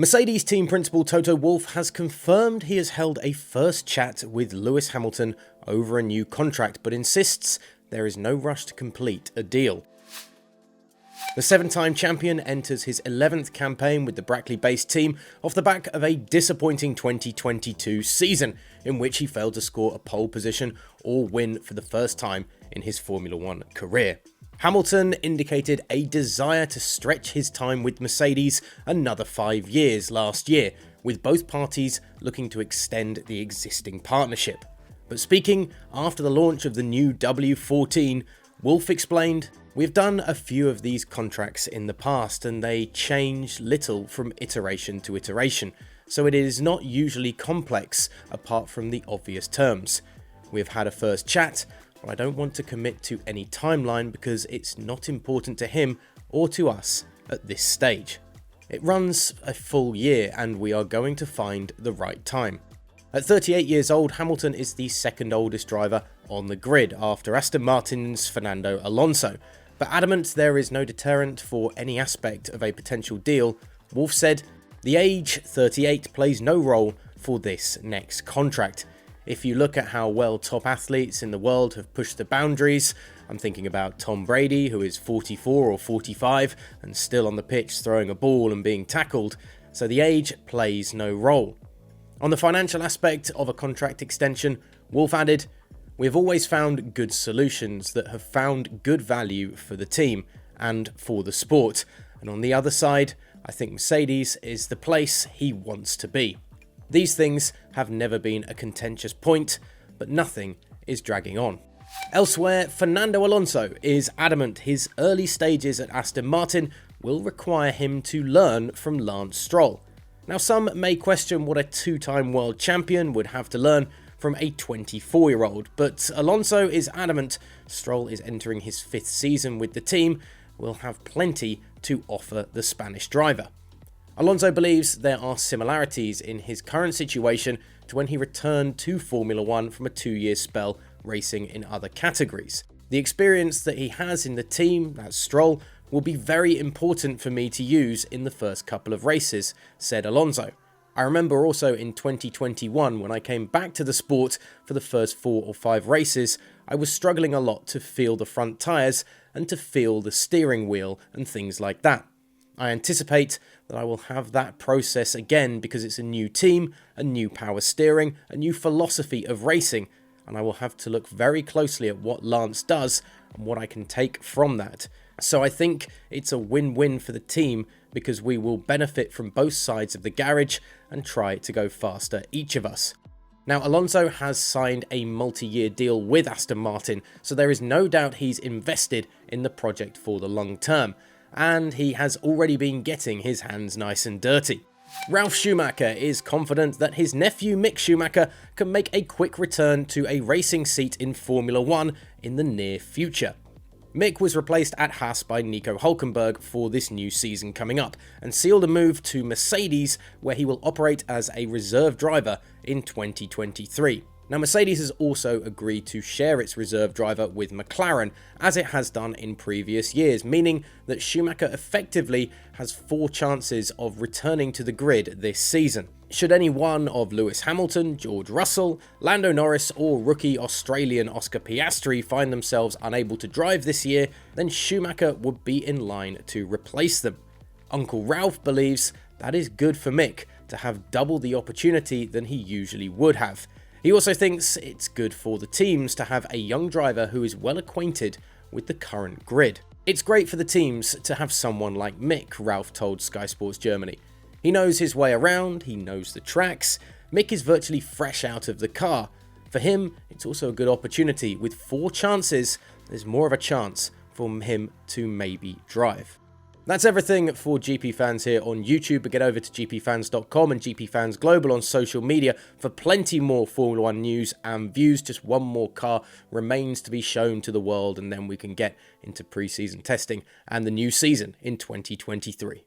Mercedes team principal Toto Wolff has confirmed he has held a first chat with Lewis Hamilton over a new contract, but insists there is no rush to complete a deal. The 7-time champion enters his 11th campaign with the Brackley-based team off the back of a disappointing 2022 season, in which he failed to score a pole position or win for the first time in his Formula 1 career. Hamilton indicated a desire to stretch his time with Mercedes another 5 years last year, with both parties looking to extend the existing partnership. But speaking after the launch of the new W14, Wolff explained, "We've done a few of these contracts in the past and they change little from iteration to iteration, so it is not usually complex apart from the obvious terms. We've had a first chat, but I don't want to commit to any timeline because it's not important to him or to us at this stage. It runs a full year and we are going to find the right time." At 38 years old, Hamilton is the second oldest driver on the grid after Aston Martin's Fernando Alonso, but adamant there is no deterrent for any aspect of a potential deal, Wolff said, "The age 38 plays no role for this next contract. If you look at how well top athletes in the world have pushed the boundaries, I'm thinking about Tom Brady, who is 44 or 45 and still on the pitch throwing a ball and being tackled, so the age plays no role." On the financial aspect of a contract extension, Wolff added, "We have always found good solutions that have found good value for the team and for the sport, and on the other side, I think Mercedes is the place he wants to be. These things have never been a contentious point, but nothing is dragging on." Elsewhere, Fernando Alonso is adamant his early stages at Aston Martin will require him to learn from Lance Stroll. Now, some may question what a 2-time world champion would have to learn from a 24-year-old, but Alonso is adamant Stroll is entering his 5th season with the team, will have plenty to offer the Spanish driver. Alonso believes there are similarities in his current situation to when he returned to Formula 1 from a 2-year spell racing in other categories. The experience that he has in the team, that's Stroll, will be very important for me to use in the first couple of races, said Alonso. "I remember also in 2021 when I came back to the sport for the first 4 or 5 races, I was struggling a lot to feel the front tyres and to feel the steering wheel and things like that. I anticipate that I will have that process again because it's a new team, a new power steering, a new philosophy of racing, and I will have to look very closely at what Lance does and what I can take from that. So I think it's a win-win for the team because we will benefit from both sides of the garage and try to go faster, each of us." Now, Alonso has signed a multi-year deal with Aston Martin, so there is no doubt he's invested in the project for the long term, and he has already been getting his hands nice and dirty. Ralf Schumacher is confident that his nephew Mick Schumacher can make a quick return to a racing seat in Formula 1 in the near future. Mick was replaced at Haas by Nico Hülkenberg for this new season coming up, and sealed a move to Mercedes where he will operate as a reserve driver in 2023. Now, Mercedes has also agreed to share its reserve driver with McLaren, as it has done in previous years, meaning that Schumacher effectively has 4 chances of returning to the grid this season. Should any one of Lewis Hamilton, George Russell, Lando Norris or rookie Australian Oscar Piastri find themselves unable to drive this year, then Schumacher would be in line to replace them. Uncle Ralph believes that is good for Mick to have double the opportunity than he usually would have. He also thinks it's good for the teams to have a young driver who is well acquainted with the current grid. "It's great for the teams to have someone like Mick," Ralph told Sky Sports Germany. "He knows his way around, he knows the tracks. Mick is virtually fresh out of the car. For him, it's also a good opportunity. With 4 chances, there's more of a chance for him to maybe drive." That's everything for GP Fans here on YouTube, but get over to gpfans.com and GP Fans Global on social media for plenty more Formula 1 news and views. Just one more car remains to be shown to the world, and then we can get into pre-season testing and the new season in 2023.